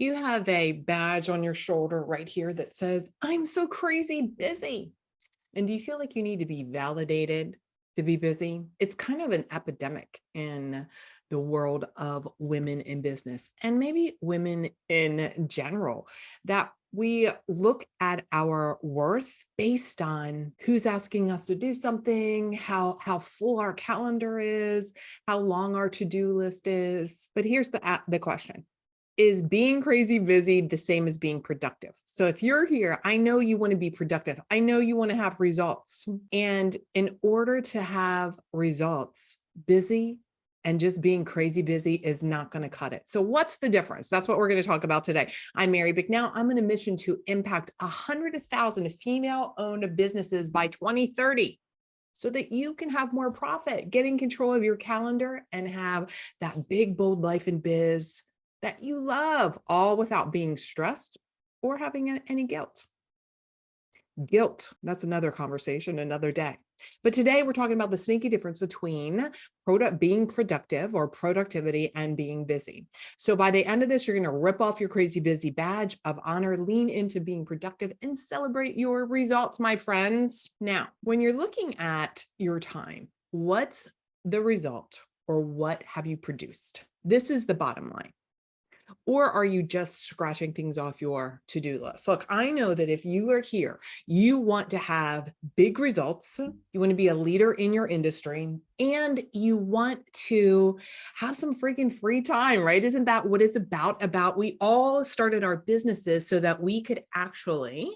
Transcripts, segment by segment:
You have a badge on your shoulder right here that says, I'm so crazy busy. And do you feel like you need to be validated to be busy? It's kind of an epidemic in the world of women in business and maybe women in general, that we look at our worth based on who's asking us to do something, how full our calendar is, how long our to-do list is. But here's the question. Is being crazy busy the same as being productive? So if you're here, I know you want to be productive. I know you want to have results. And in order to have results, busy and just being crazy busy is not going to cut it. So what's the difference? That's what we're going to talk about today. I'm Mary Bicknell. I'm on a mission to impact 100,000 female-owned businesses by 2030. So that you can have more profit, get in control of your calendar, and have that big, bold life in biz that you love, all without being stressed or having any guilt. Guilt, that's another conversation, another day. But today we're talking about the sneaky difference between being productive or productivity and being busy. So by the end of this, you're going to rip off your crazy busy badge of honor, lean into being productive, and celebrate your results, my friends. Now, when you're looking at your time, what's the result or what have you produced? This is the bottom line. Or are you just scratching things off your to-do list? Look, I know that if you are here, you want to have big results, you want to be a leader in your industry, and you want to have some freaking free time, right? Isn't that what it's about? We all started our businesses so that we could actually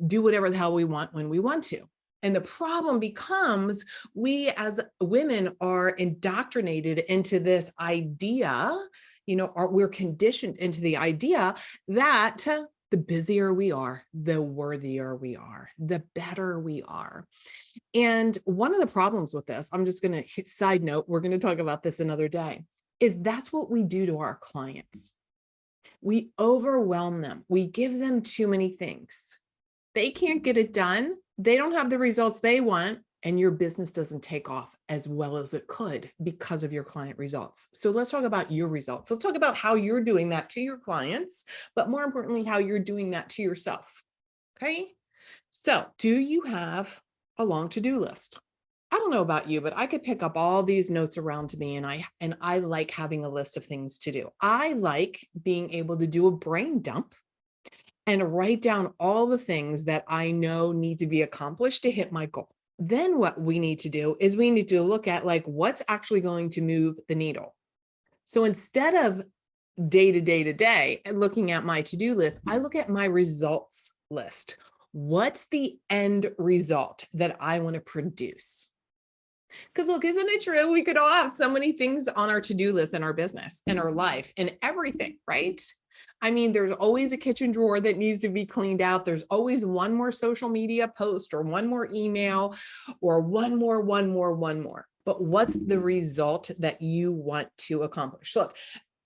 do whatever the hell we want when we want to. And the problem becomes we as women are indoctrinated into this idea, we're conditioned into the idea that the busier we are, the worthier we are, the better we are. And one of the problems with this, I'm just going to side note, we're going to talk about this another day, is that's what we do to our clients. We overwhelm them. We give them too many things. They can't get it done. They don't have the results they want, and your business doesn't take off as well as it could because of your client results. So let's talk about your results. Let's talk about how you're doing that to your clients, but more importantly, how you're doing that to yourself. Okay. So do you have a long to-do list? I don't know about you, but I could pick up all these notes around me, and I like having a list of things to do. I like being able to do a brain dump and write down all the things that I know need to be accomplished to hit my goal. Then what we need to do is we need to look at what's actually going to move the needle. So instead of day to day and looking at my to-do list, I look at my results list. What's the end result that I want to produce? Because look, isn't it true? We could all have so many things on our to-do list in our business, in our life, in everything, right? I mean, there's always a kitchen drawer that needs to be cleaned out. There's always one more social media post or one more email or one more. But what's the result that you want to accomplish? Look,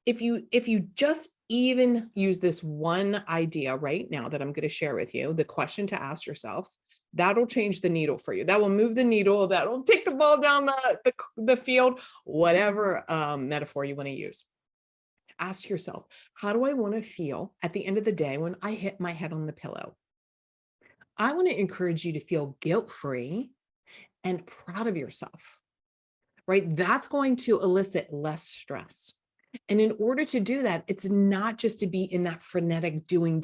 if you just even use this one idea right now that I'm going to share with you, the question to ask yourself, that'll change the needle for you. That will move the needle. That'll take the ball down the field, whatever metaphor you want to use. Ask yourself, how do I want to feel at the end of the day when I hit my head on the pillow? I want to encourage you to feel guilt-free and proud of yourself, right? That's going to elicit less stress. And in order to do that, it's not just to be in that frenetic doing.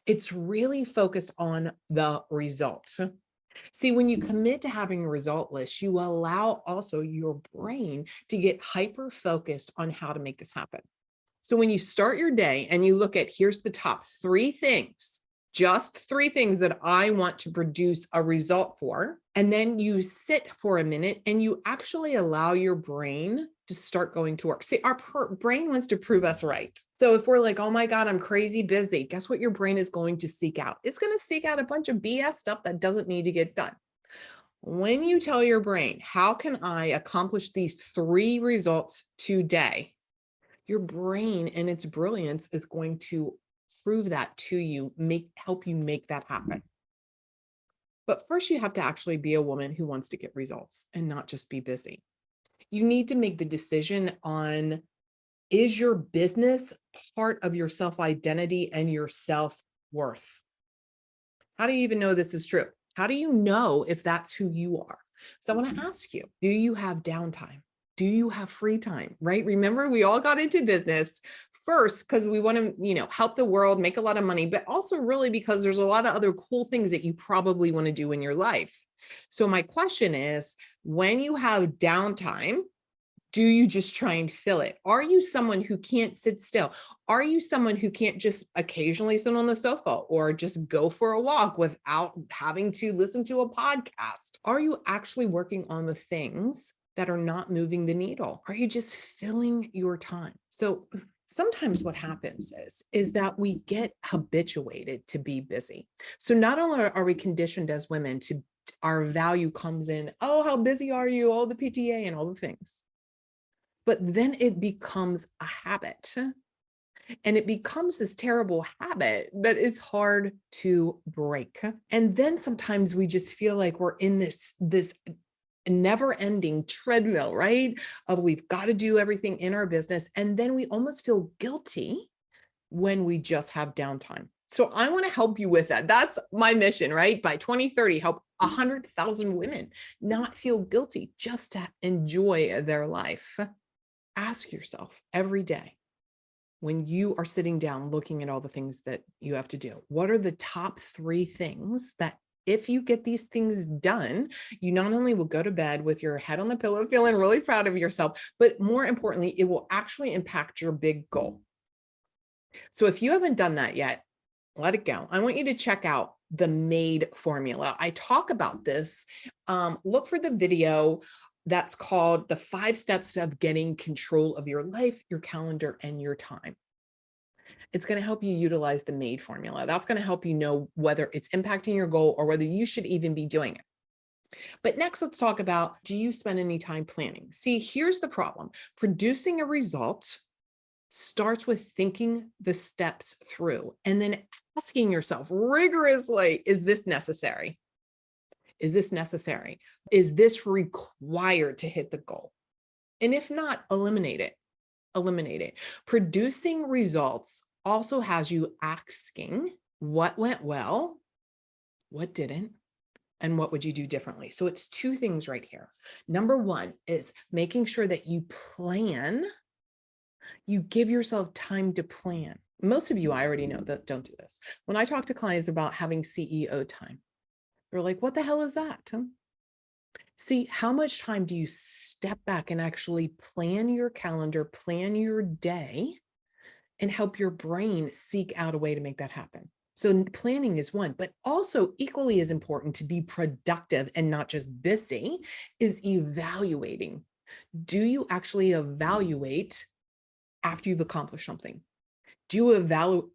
It's really focused on the result. See, when you commit to having a result list, you allow also your brain to get hyper-focused on how to make this happen. So when you start your day and you look at, here's the top 3 things, just 3 things that I want to produce a result for, and then you sit for a minute and you actually allow your brain to start going to work. See, our brain wants to prove us right. So if we're like, oh my God, I'm crazy busy, guess what your brain is going to seek out? It's going to seek out a bunch of BS stuff that doesn't need to get done. When you tell your brain, how can I accomplish these 3 results today? Your brain in its brilliance is going to prove that to you, help you make that happen. But first, you have to actually be a woman who wants to get results and not just be busy. You need to make the decision on, is your business part of your self-identity and your self-worth. How do you even know this is true? How do you know if that's who you are? So I want to ask you, do you have downtime? Do you have free time, right? Remember, we all got into business first because we want to, help the world, make a lot of money, but also really because there's a lot of other cool things that you probably want to do in your life. So my question is, when you have downtime, do you just try and fill it? Are you someone who can't sit still? Are you someone who can't just occasionally sit on the sofa or just go for a walk without having to listen to a podcast? Are you actually working on the things that are not moving the needle? Are you just filling your time? So sometimes what happens is that we get habituated to be busy. So not only are we conditioned as women to, our value comes in, oh, how busy are you? All the PTA and all the things. But then it becomes a habit, and it becomes this terrible habit that is hard to break. And then sometimes we just feel like we're in this never-ending treadmill, right? Of we've got to do everything in our business. And then we almost feel guilty when we just have downtime. So I want to help you with that. That's my mission, right? By 2030, help 100,000 women not feel guilty, just to enjoy their life. Ask yourself every day, when you are sitting down looking at all the things that you have to do, what are the top 3 things that if you get these things done, you not only will go to bed with your head on the pillow feeling really proud of yourself, but more importantly, it will actually impact your big goal. So if you haven't done that yet, let it go. I want you to check out the MADE formula. I talk about this. Look for the video that's called the 5 steps of getting control of your life, your calendar, and your time. It's going to help you utilize the MADE formula. That's going to help you know whether it's impacting your goal or whether you should even be doing it. But next, let's talk about, do you spend any time planning? See, here's the problem. Producing a result starts with thinking the steps through and then asking yourself rigorously, is this necessary? Is this necessary? Is this required to hit the goal? And if not, eliminate it. Eliminate it. Producing results also has you asking what went well, what didn't, and what would you do differently? So it's 2 things right here. Number 1 is making sure that you plan. You give yourself time to plan. Most of you, I already know that don't do this. When I talk to clients about having CEO time, they're like, what the hell is that? See, how much time do you step back and actually plan your calendar, plan your day, and help your brain seek out a way to make that happen? So planning is one, but also equally as important to be productive and not just busy is evaluating. Do you actually evaluate after you've accomplished something? Do you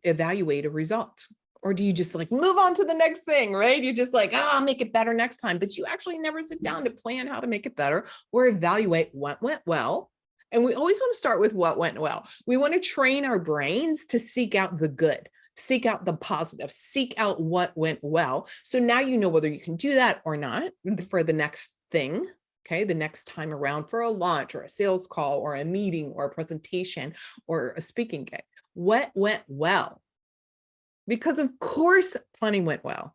evaluate a result? Or do you just like move on to the next thing, right? You're just like, I'll make it better next time. But you actually never sit down to plan how to make it better or evaluate what went well. And we always want to start with what went well. We want to train our brains to seek out the good, seek out the positive, seek out what went well. So now you know whether you can do that or not for the next thing. Okay, the next time around for a launch or a sales call or a meeting or a presentation or a speaking gig. What went well? Because of course, plenty went well.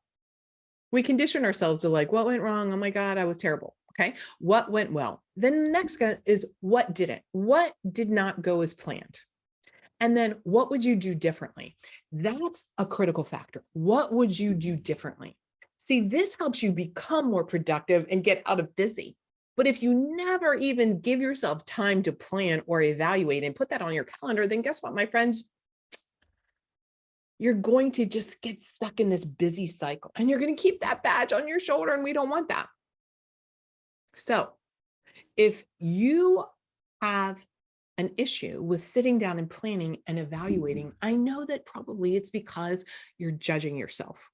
We condition ourselves to like, what went wrong? Oh my God, I was terrible. Okay, what went well? Then the next is what didn't? What did not go as planned? And then what would you do differently? That's a critical factor. What would you do differently? See, this helps you become more productive and get out of busy. But if you never even give yourself time to plan or evaluate and put that on your calendar, then guess what, my friends? You're going to just get stuck in this busy cycle and you're going to keep that badge on your shoulder, and we don't want that. So if you have an issue with sitting down and planning and evaluating, I know that probably it's because you're judging yourself.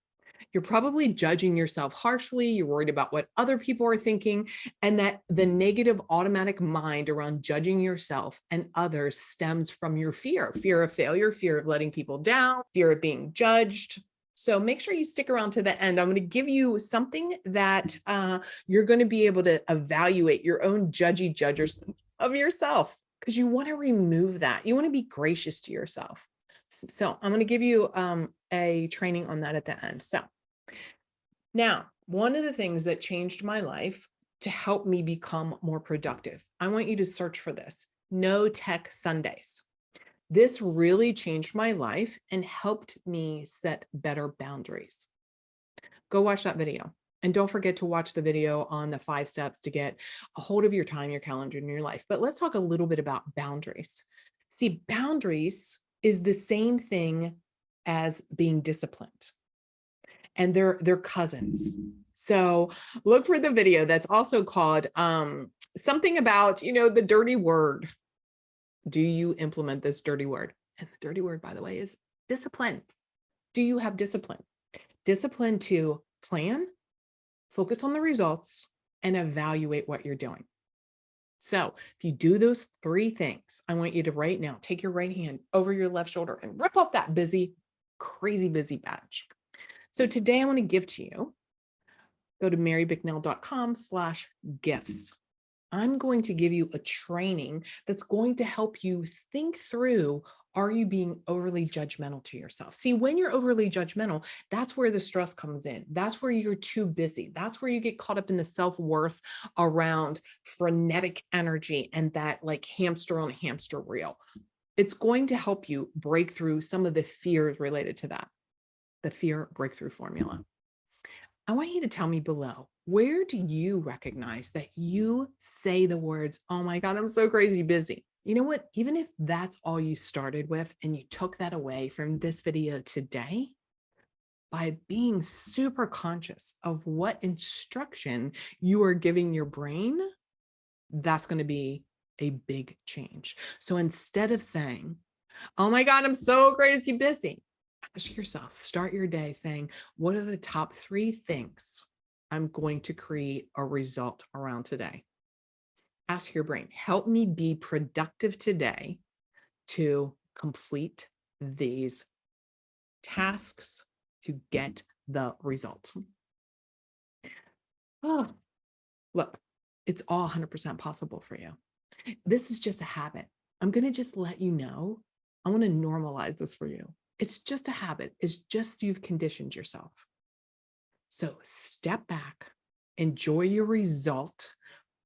You're probably judging yourself harshly. You're worried about what other people are thinking, and that the negative automatic mind around judging yourself and others stems from your fear of failure, fear of letting people down, fear of being judged. So make sure you stick around to the end. I'm going to give you something that you're going to be able to evaluate your own judgy judgers of yourself. because you want to remove that. You want to be gracious to yourself. So I'm going to give you a training on that at the end. So now, one of the things that changed my life to help me become more productive, I want you to search for this: No Tech Sundays. This really changed my life and helped me set better boundaries. Go watch that video. And don't forget to watch the video on the 5 steps to get a hold of your time, your calendar, and your life. But let's talk a little bit about boundaries. See, boundaries is the same thing as being disciplined, and they're cousins. So look for the video that's also called something about, the dirty word. Do you implement this dirty word? And the dirty word, by the way, is discipline. Do you have discipline? Discipline to plan, focus on the results, and evaluate what you're doing. So if you do those 3 things, I want you to right now take your right hand over your left shoulder and rip off that crazy busy badge. So today I want to give to you, go to MaryBicknell.com/gifts. I'm going to give you a training that's going to help you think through, are you being overly judgmental to yourself? See, when you're overly judgmental, that's where the stress comes in. That's where you're too busy. That's where you get caught up in the self-worth around frenetic energy and that like hamster on a hamster wheel. It's going to help you break through some of the fears related to that, the fear breakthrough formula. I want you to tell me below, where do you recognize that you say the words, oh my God, I'm so crazy busy? You know what? Even if that's all you started with and you took that away from this video today, by being super conscious of what instruction you are giving your brain, that's going to be a big change. So instead of saying, oh my God, I'm so crazy busy, ask yourself, start your day saying, what are the top 3 things I'm going to create a result around today? Ask your brain, help me be productive today to complete these tasks to get the result. Oh, look, it's all 100% possible for you. This is just a habit. I'm going to just let you know. I want to normalize this for you. It's just a habit. It's just you've conditioned yourself. So step back, enjoy your result,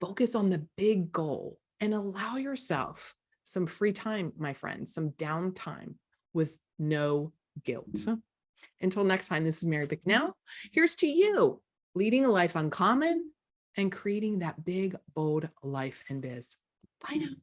focus on the big goal, and allow yourself some free time, my friends, some downtime with no guilt. Until next time, this is Mary Bicknell. Here's to you, leading a life uncommon and creating that big, bold life and biz. Bye now.